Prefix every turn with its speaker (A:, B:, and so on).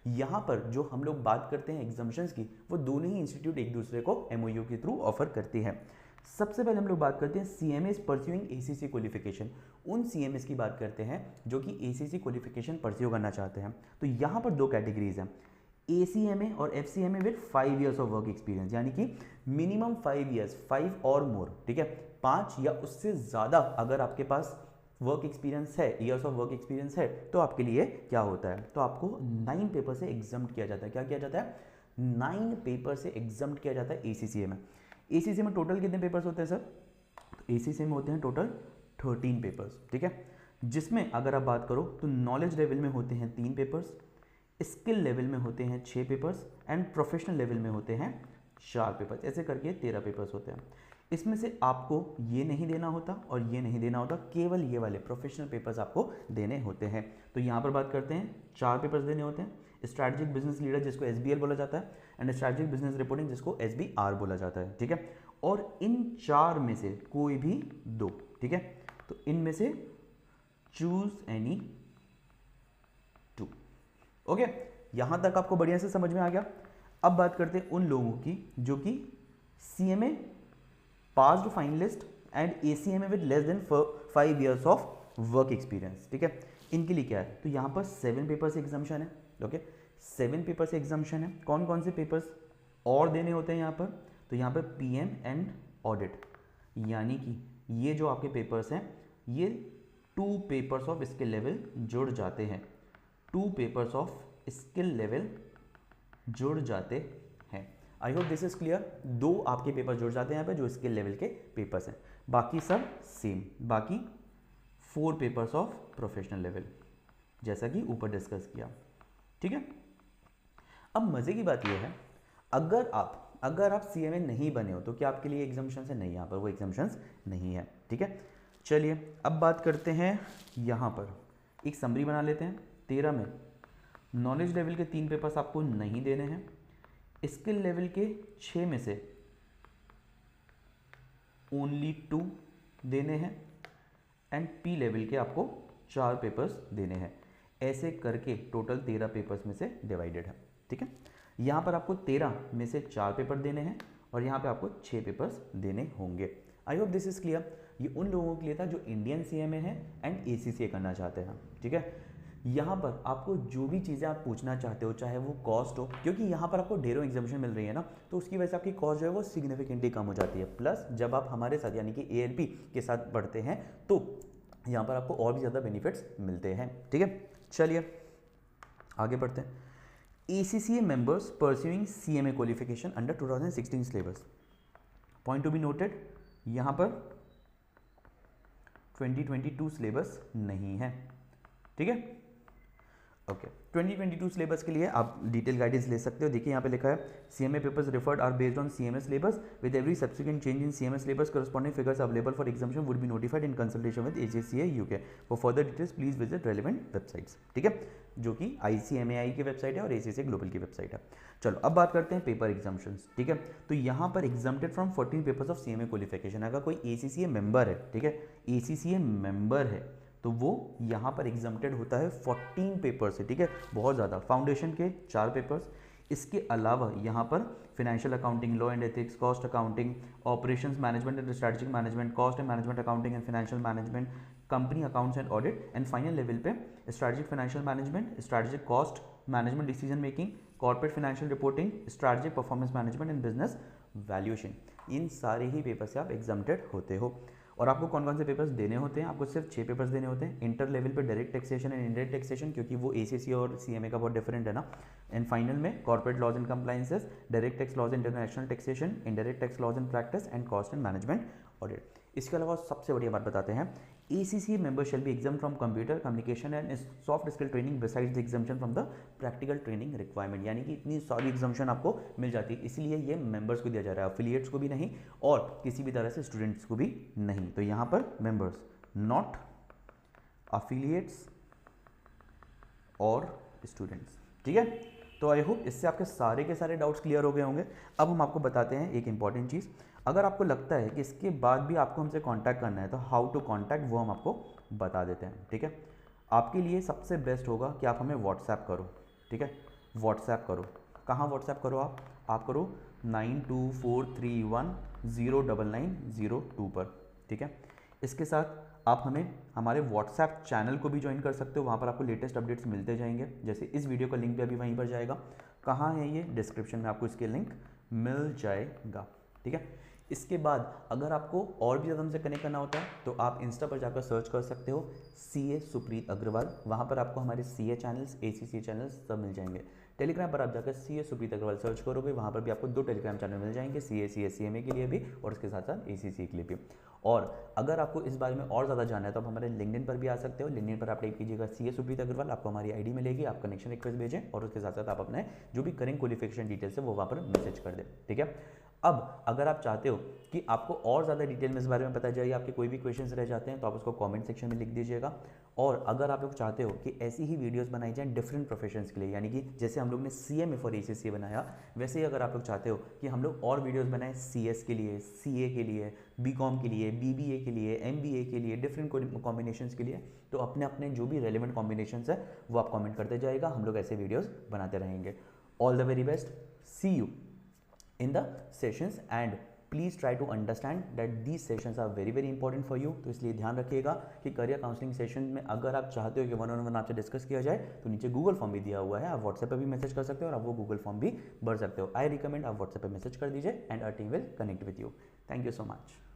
A: यहाँ पर जो हम लोग बात करते हैं एग्जाम्शंस की, वो दोनों ही इंस्टीट्यूट एक दूसरे को MOU के थ्रू ऑफर करती है। सबसे पहले हम लोग बात करते हैं CMAs परस्यूइंग ACC क्वालिफिकेशन। उन CMAs की बात करते हैं जो कि ACC क्वालिफिकेशन परस्यू करना चाहते हैं। तो यहाँ पर दो कैटेगरीज हैं, ACMA और FCMA with 5 years of work experience, यानी कि मिनिमम 5 ईयर्स, 5 और मोर, ठीक है, 5 या उससे ज़्यादा अगर आपके पास वर्क एक्सपीरियंस है, ईयर्स ऑफ वर्क एक्सपीरियंस है, तो आपके लिए क्या होता है, तो आपको 9 पेपर से एग्जम्प्ट किया जाता है। क्या किया जाता है? 9 पेपर से एग्जम्प्ट किया जाता है ACCA में। ACCA में टोटल कितने पेपर्स होते हैं सर? तो ACCA में होते हैं टोटल 13 पेपर्स, ठीक है, जिसमें अगर आप बात करो तो नॉलेज लेवल में होते हैं 3 पेपर्स, स्किल लेवल में होते हैं 6 पेपर्स एंड प्रोफेशनल लेवल में होते हैं 4 पेपर्स, ऐसे करके 13 पेपर्स होते हैं। इसमें से आपको ये नहीं देना होता और ये नहीं देना होता, केवल ये वाले प्रोफेशनल पेपर्स आपको देने होते हैं। तो यहाँ पर बात करते हैं 4 पेपर्स देने होते हैं, स्ट्रैटेजिक बिजनेस लीडर जिसको SBL बोला जाता है एंड स्ट्रैटेजिक बिजनेस रिपोर्टिंग जिसको SBR बोला जाता है, ठीक है। और इन 4 में से कोई भी 2, ठीक है, तो इनमें से चूज एनी 2। ओके, यहां तक आपको बढ़िया से समझ में आ गया। अब बात करते हैं उन लोगों की जो कि CMA passed finalist and ACMA with less than 5 years of work experience, ठीक है, इनके लिए क्या है, तो यहाँ पर 7 पेपर से एग्जाम्शन है। ओके, 7 पेपर से एग्जाम्शन है। कौन कौन से पेपर्स और देने होते हैं यहाँ पर? तो यहाँ पर PM एंड ऑडिट, यानी कि ये जो आपके पेपर्स हैं ये 2 पेपर्स ऑफ स्किल लेवल जुड़ जाते हैं, 2 पेपर्स ऑफ स्किल लेवल जुड़ जाते हैं। I hope this is clear. 2 आपके पेपर जुड़ जाते हैं यहाँ पे जो स्किल लेवल के पेपर्स हैं, बाकी सब सेम, बाकी 4 पेपर्स ऑफ प्रोफेशनल लेवल जैसा कि ऊपर डिस्कस किया, ठीक है। अब मजे की बात यह है, अगर आप CMA नहीं बने हो तो क्या आपके लिए एग्जाम्शंस है? नहीं, यहाँ पर वो एग्जाम्शंस नहीं है, ठीक है। चलिए अब बात करते हैं, यहाँ पर एक समरी बना लेते हैं। 13 में नॉलेज लेवल के 3 पेपर्स आपको नहीं देने हैं, स्किल लेवल के 6 में से ओनली 2 देने हैं एंड P लेवल के आपको 4 पेपर्स देने हैं। ऐसे करके टोटल 13 पेपर्स में से डिवाइडेड है, ठीक है। यहाँ पर आपको 13 में से 4 पेपर देने हैं और यहाँ पे आपको 6 पेपर्स देने होंगे। I hope this is clear. ये उन लोगों के लिए था जो इंडियन CMA है एंड ACCA करना चाहते हैं, ठीक है। यहाँ पर आपको जो भी चीज़ें आप पूछना चाहते हो, चाहे वो कॉस्ट हो, क्योंकि यहाँ पर आपको ढेरों एग्जाम्शन मिल रही है ना, तो उसकी वजह से आपकी कॉस्ट जो है वो सिग्निफिकेंटली कम हो जाती है। प्लस जब आप हमारे साथ यानी कि ALP के साथ पढ़ते हैं तो यहाँ पर आपको और भी ज़्यादा बेनिफिट्स मिलते हैं, ठीक है। चलिए आगे बढ़ते हैं। ACCA members pursuing CMA qualification under 2016 syllabus, point to be noted, यहाँ पर 2022 सिलेबस नहीं है, ठीक है। ओके, 2022 सिलेबस के लिए आप डिटेल गाइडेंस ले सकते हो। देखिए यहाँ पे लिखा है CMA papers referred are based on CMA syllabus with every subsequent change in CMA syllabus corresponding figures available for examination would be notified in consultation with ACCA UK for further details please visit relevant websites, ठीक है, जो कि ICMAI की website है और ACCA global की website है। चलो अब बात करते हैं पेपर एग्जाम्शंस, ठीक है। तो यहाँ पर exempted from 14 papers of CMA qualification, अगर कोई ACCA मेंबर है, ठीक है, ACCA मेंबर है तो वो यहाँ पर एग्जाम्प्टेड होता है 14 पेपर से, ठीक है, बहुत ज़्यादा। फाउंडेशन के 4 पेपर्स, इसके अलावा यहाँ पर financial accounting, law and ethics, cost accounting, operations management and strategic management, cost and management accounting and financial management, company accounts and audit, and final level पे strategic financial management, strategic cost management decision making, corporate financial reporting, strategic performance management and business valuation. इन सारे ही paper से आप exempted होते हो। और आपको कौन कौन से पेपर्स देने होते हैं? आपको सिर्फ 6 पेपर्स देने होते हैं। इंटर लेवल पे direct taxation and indirect taxation, क्योंकि वो ACCA और CMA का बहुत डिफरेंट है ना। एंड फाइनल में corporate laws and compliances, direct tax laws, international taxation, indirect tax laws and practice and cost and management audit. इसके अलावा सबसे बढ़िया बात बताते हैं, ACCA members shall be exempt from computer communication and soft skill training besides the exemption from the practical training requirement। यानी कि इतनी सारी एग्जाम्शन आपको मिल जाती है, इसलिए ये मेंबर्स को दिया जा रहा है, अफिलिएट्स को भी नहीं और किसी भी तरह से स्टूडेंट्स को भी नहीं। तो यहाँ पर मेंबर्स, नॉट अफिलिएट्स और स्टूडेंट्स, ठीक है। तो आई होप इससे आपके सारे के सारे डाउट्स क्लियर हो गए होंगे। अब हम आपको बताते हैं एक इंपॉर्टेंट चीज़, अगर आपको लगता है कि इसके बाद भी आपको हमसे कांटेक्ट करना है तो हाउ टू कांटेक्ट वो हम आपको बता देते हैं, ठीक है। आपके लिए सबसे बेस्ट होगा कि आप हमें व्हाट्सएप करो, ठीक है। व्हाट्सएप करो। कहाँ व्हाट्सएप करो आप करो 9243109902 पर, ठीक है। इसके साथ आप हमें हमारे व्हाट्सएप चैनल को भी ज्वाइन कर सकते हो, वहाँ पर आपको लेटेस्ट अपडेट्स मिलते जाएंगे। जैसे इस वीडियो का लिंक भी अभी वहीं पर जाएगा। कहाँ है ये? डिस्क्रिप्शन में आपको इसके लिंक मिल जाएगा, ठीक है। इसके बाद अगर आपको और भी ज़्यादा हमसे कनेक्ट करना होता है तो आप इंस्टा पर जाकर सर्च कर सकते हो CA सुप्रीत अग्रवाल, वहाँ पर आपको हमारे CA चैनल्स, ACC चैनल्स सब मिल जाएंगे। टेलीग्राम पर आप जाकर CA सुप्रीत अग्रवाल सर्च करोगे, वहाँ पर भी आपको 2 टेलीग्राम चैनल मिल जाएंगे, CA CMA के लिए भी और उसके साथ साथ ACC के लिए भी। और अगर आपको इस बारे में और ज़्यादा जानना है तो आप हमारे लिंक्डइन पर भी आ सकते हो। लिंक्डइन पर आप टाइप कीजिएगा CA सुप्रीत अग्रवाल, आपको हमारी ID मिलेगी, आप कनेक्शन रिक्वेस्ट भेजें और उसके साथ साथ आप अपने जो भी करेंट क्वालिफिकेशन डिटेल्स है वो वहाँ पर मैसेज कर दें, ठीक है। अब अगर आप चाहते हो कि आपको और ज़्यादा डिटेल में इस बारे में पता चले, आपके कोई भी क्वेश्चंस रह जाते हैं तो आप उसको कमेंट सेक्शन में लिख दीजिएगा। और अगर आप लोग चाहते हो कि ऐसी ही वीडियोस बनाई जाएं डिफरेंट प्रोफेशंस के लिए, यानी कि जैसे हम लोग ने CMA फॉर ACC बनाया, वैसे ही अगर आप लोग चाहते हो कि हम लोग और वीडियोस बनाएं CS के लिए, CA के लिए, BCom के लिए, BBA के लिए, MBA के लिए, डिफरेंट कॉम्बिनेशंस के लिए, तो अपने अपने जो भी रेलिवेंट कॉम्बिनेशंस है वो आप कमेंट करते जाइएगा, हम लोग ऐसे वीडियोस बनाते रहेंगे। All the very best, see you in the sessions and please try to understand that these sessions are very very important for you। तो इसलिए ध्यान रखिएगा कि करियर काउंसलिंग सेशन में अगर आप चाहते हो कि 1-on-1 आपसे डिस्कस किया जाए तो नीचे गूगल फॉर्म भी दिया हुआ है, आप व्हाट्सएप पे भी मैसेज कर सकते हो और आप वो गूगल फॉर्म भी भर सकते हो। आई रिकमेंड आप व्हाट्सएप पे मैसेज कर दीजिए and our team will connect with you. Thank you so much.